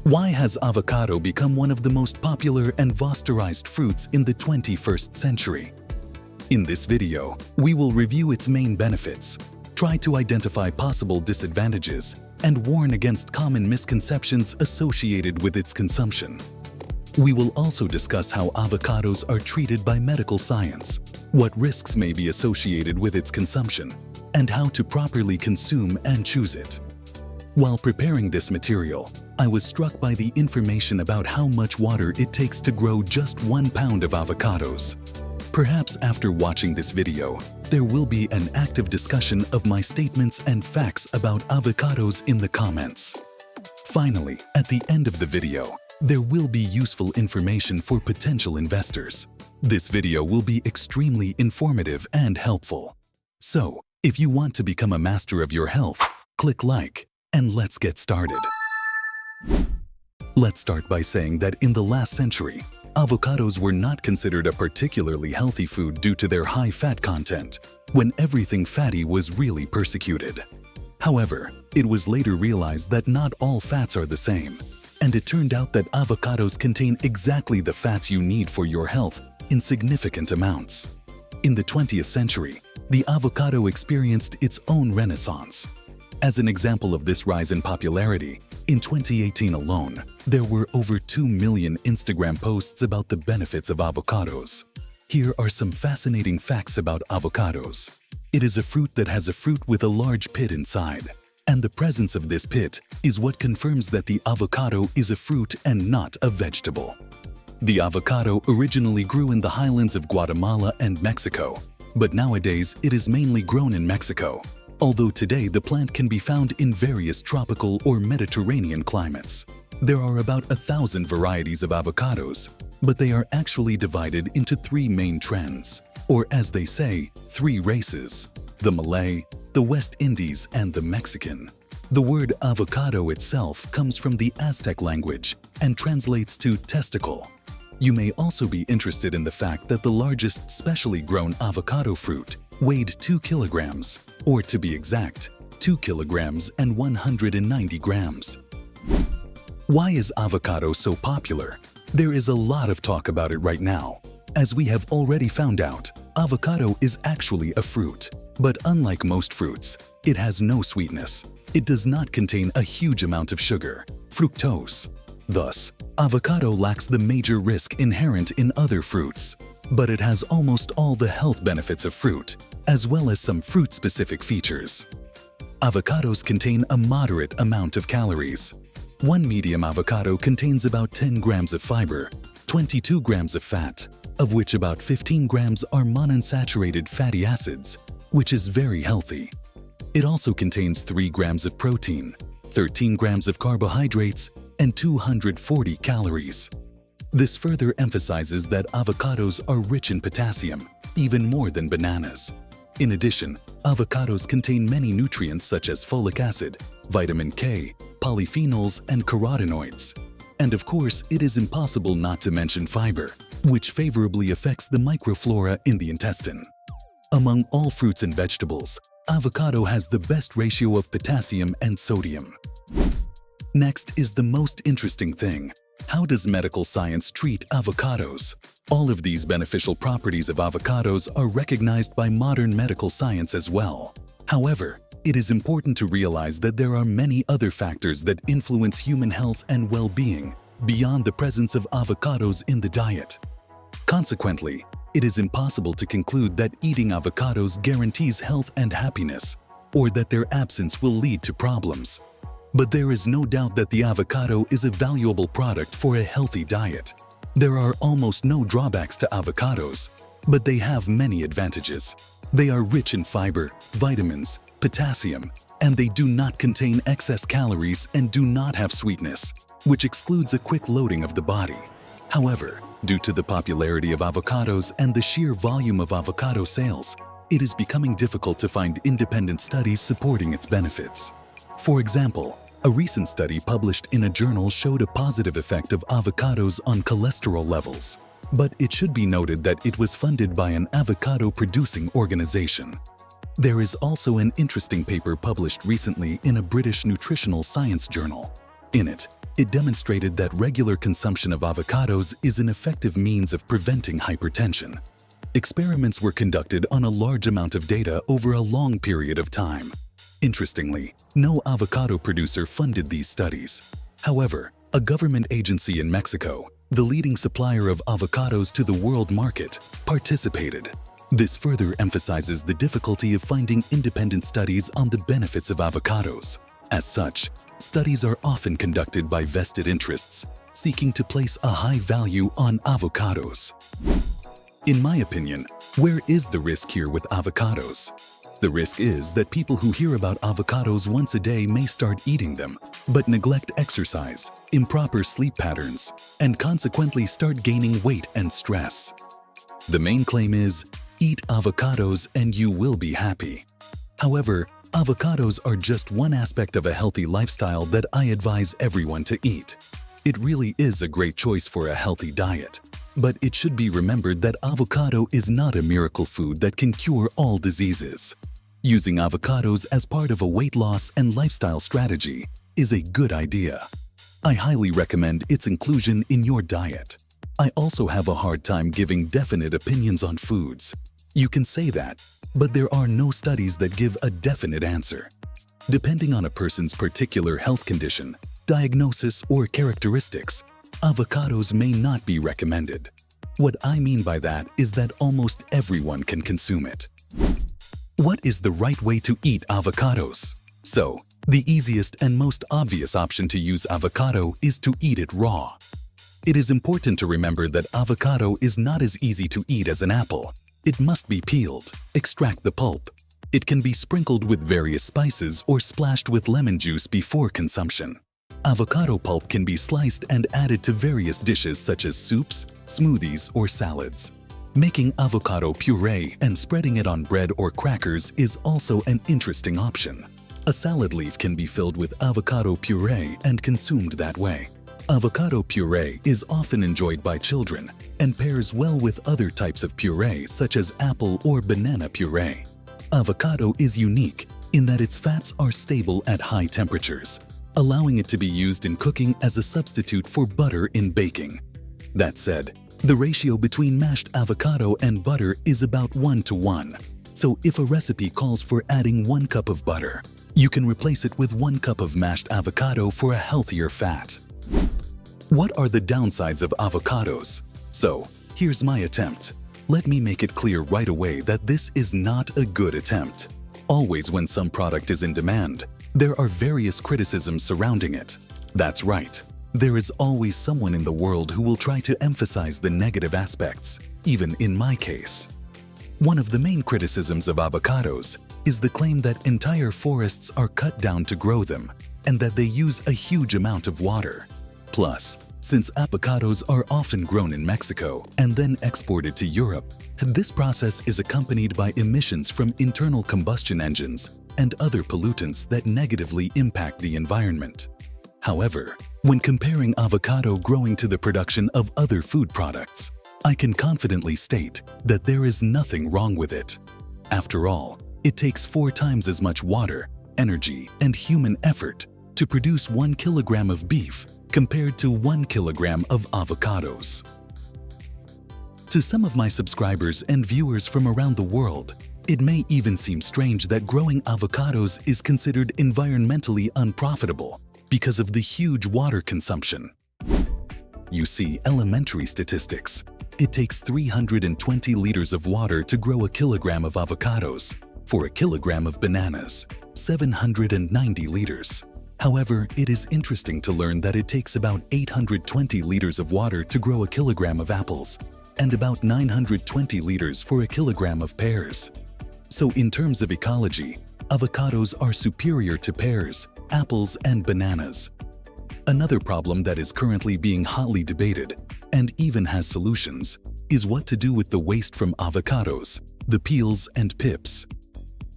Why has avocado become one of the most popular and fosterized fruits in the 21st century? In this video, we will review its main benefits, try to identify possible disadvantages, and warn against common misconceptions associated with its consumption. We will also discuss how avocados are treated by medical science, what risks may be associated with its consumption, and how to properly consume and choose it. While preparing this material, I was struck by the information about how much water it takes to grow just 1 pound of avocados. Perhaps after watching this video, there will be an active discussion of my statements and facts about avocados in the comments. Finally, at the end of the video, there will be useful information for potential investors. This video will be extremely informative and helpful. So, if you want to become a master of your health, click like, and let's get started. Let's start by saying that in the last century, avocados were not considered a particularly healthy food due to their high fat content, when everything fatty was really persecuted. However, it was later realized that not all fats are the same, and it turned out that avocados contain exactly the fats you need for your health in significant amounts. In the 20th century, the avocado experienced its own renaissance. As an example of this rise in popularity, in 2018 alone, there were over 2 million Instagram posts about the benefits of avocados. Here are some fascinating facts about avocados. It is a fruit that has a fruit with a large pit inside, and the presence of this pit is what confirms that the avocado is a fruit and not a vegetable. The avocado originally grew in the highlands of Guatemala and Mexico, but nowadays it is mainly grown in Mexico, although today the plant can be found in various tropical or Mediterranean climates. There are about 1,000 varieties of avocados, but they are actually divided into 3 main trends, or as they say, 3 races: the Malay, the West Indies, and the Mexican. The word avocado itself comes from the Aztec language and translates to testicle. You may also be interested in the fact that the largest specially grown avocado fruit weighed 2 kilograms, or to be exact, 2 kilograms and 190 grams. Why is avocado so popular? There is a lot of talk about it right now. As we have already found out, avocado is actually a fruit. But unlike most fruits, it has no sweetness. It does not contain a huge amount of sugar, fructose. Thus, avocado lacks the major risk inherent in other fruits. But it has almost all the health benefits of fruit, as well as some fruit-specific features. Avocados contain a moderate amount of calories. One medium avocado contains about 10 grams of fiber, 22 grams of fat, of which about 15 grams are monounsaturated fatty acids, which is very healthy. It also contains 3 grams of protein, 13 grams of carbohydrates, and 240 calories. This further emphasizes that avocados are rich in potassium, even more than bananas. In addition, avocados contain many nutrients such as folic acid, vitamin K, polyphenols, and carotenoids. And of course, it is impossible not to mention fiber, which favorably affects the microflora in the intestine. Among all fruits and vegetables, avocado has the best ratio of potassium and sodium. Next is the most interesting thing. How does medical science treat avocados? All of these beneficial properties of avocados are recognized by modern medical science as well. However, it is important to realize that there are many other factors that influence human health and well-being beyond the presence of avocados in the diet. Consequently, it is impossible to conclude that eating avocados guarantees health and happiness, or that their absence will lead to problems. But there is no doubt that the avocado is a valuable product for a healthy diet. There are almost no drawbacks to avocados, but they have many advantages. They are rich in fiber, vitamins, potassium, and they do not contain excess calories and do not have sweetness, which excludes a quick loading of the body. However, due to the popularity of avocados and the sheer volume of avocado sales, it is becoming difficult to find independent studies supporting its benefits. For example, a recent study published in a journal showed a positive effect of avocados on cholesterol levels. But it should be noted that it was funded by an avocado-producing organization. There is also an interesting paper published recently in a British nutritional science journal. In it It demonstrated that regular consumption of avocados is an effective means of preventing hypertension. Experiments were conducted on a large amount of data over a long period of time. Interestingly, no avocado producer funded these studies. However, a government agency in Mexico, the leading supplier of avocados to the world market, participated. This further emphasizes the difficulty of finding independent studies on the benefits of avocados. As such, studies are often conducted by vested interests, seeking to place a high value on avocados. In my opinion, where is the risk here with avocados? The risk is that people who hear about avocados once a day may start eating them, but neglect exercise, improper sleep patterns, and consequently start gaining weight and stress. The main claim is, eat avocados and you will be happy. However, avocados are just one aspect of a healthy lifestyle that I advise everyone to eat. It really is a great choice for a healthy diet. But it should be remembered that avocado is not a miracle food that can cure all diseases. Using avocados as part of a weight loss and lifestyle strategy is a good idea. I highly recommend its inclusion in your diet. I also have a hard time giving definite opinions on foods. You can say that, but there are no studies that give a definite answer. Depending on a person's particular health condition, diagnosis, or characteristics, avocados may not be recommended. What I mean by that is that almost everyone can consume it. What is the right way to eat avocados? So, the easiest and most obvious option to use avocado is to eat it raw. It is important to remember that avocado is not as easy to eat as an apple. It must be peeled, extract the pulp. It can be sprinkled with various spices or splashed with lemon juice before consumption. Avocado pulp can be sliced and added to various dishes such as soups, smoothies, or salads. Making avocado puree and spreading it on bread or crackers is also an interesting option. A salad leaf can be filled with avocado puree and consumed that way. Avocado puree is often enjoyed by children and pairs well with other types of puree such as apple or banana puree. Avocado is unique in that its fats are stable at high temperatures, allowing it to be used in cooking as a substitute for butter in baking. That said, the ratio between mashed avocado and butter is about 1:1. So if a recipe calls for adding 1 cup of butter, you can replace it with 1 cup of mashed avocado for a healthier fat. What are the downsides of avocados? So, here's my attempt. Let me make it clear right away that this is not a good attempt. Always when some product is in demand, there are various criticisms surrounding it. That's right. There is always someone in the world who will try to emphasize the negative aspects, even in my case. One of the main criticisms of avocados is the claim that entire forests are cut down to grow them and that they use a huge amount of water. Plus, since avocados are often grown in Mexico and then exported to Europe, this process is accompanied by emissions from internal combustion engines and other pollutants that negatively impact the environment. However, when comparing avocado growing to the production of other food products, I can confidently state that there is nothing wrong with it. After all, it takes 4 times as much water, energy, and human effort to produce 1 kilogram of beef compared to 1 kilogram of avocados. To some of my subscribers and viewers from around the world, it may even seem strange that growing avocados is considered environmentally unprofitable because of the huge water consumption. You see, elementary statistics. It takes 320 liters of water to grow a kilogram of avocados. For a kilogram of bananas, 790 liters. However, it is interesting to learn that it takes about 820 liters of water to grow a kilogram of apples, and about 920 liters for a kilogram of pears. So in terms of ecology, avocados are superior to pears, apples, and bananas. Another problem that is currently being hotly debated, and even has solutions, is what to do with the waste from avocados, the peels and pips.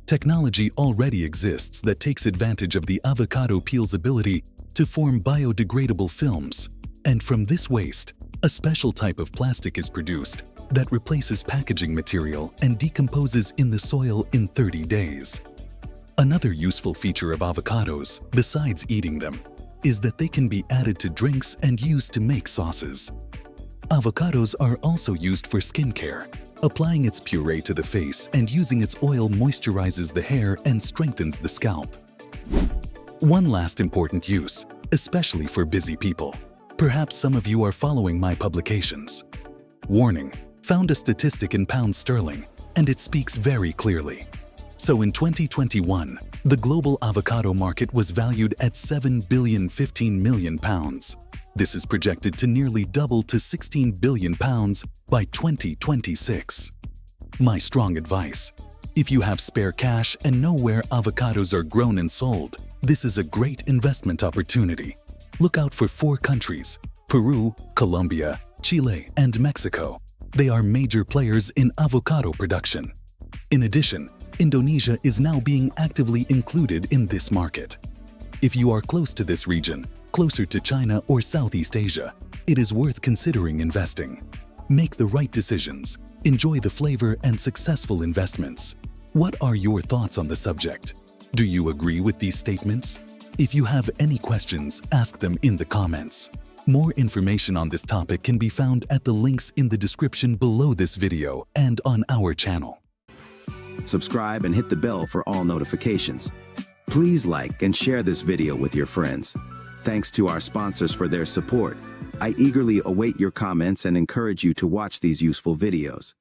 Technology already exists that takes advantage of the avocado peel's ability to form biodegradable films, and from this waste, a special type of plastic is produced that replaces packaging material and decomposes in the soil in 30 days. Another useful feature of avocados, besides eating them, is that they can be added to drinks and used to make sauces. Avocados are also used for skincare. Applying its puree to the face and using its oil moisturizes the hair and strengthens the scalp. One last important use, especially for busy people. Perhaps some of you are following my publications. Warning: found a statistic in pounds sterling, and it speaks very clearly. So in 2021, the global avocado market was valued at £7.15 billion. This is projected to nearly double to £16 billion by 2026. My strong advice: if you have spare cash and know where avocados are grown and sold, this is a great investment opportunity. Look out for 4 countries: Peru, Colombia, Chile, and Mexico. They are major players in avocado production. In addition, Indonesia is now being actively included in this market. If you are close to this region, closer to China or Southeast Asia, it is worth considering investing. Make the right decisions, enjoy the flavor and successful investments. What are your thoughts on the subject? Do you agree with these statements? If you have any questions, ask them in the comments. More information on this topic can be found at the links in the description below this video and on our channel. Subscribe and hit the bell for all notifications. Please like and share this video with your friends. Thanks to our sponsors for their support. I eagerly await your comments and encourage you to watch these useful videos.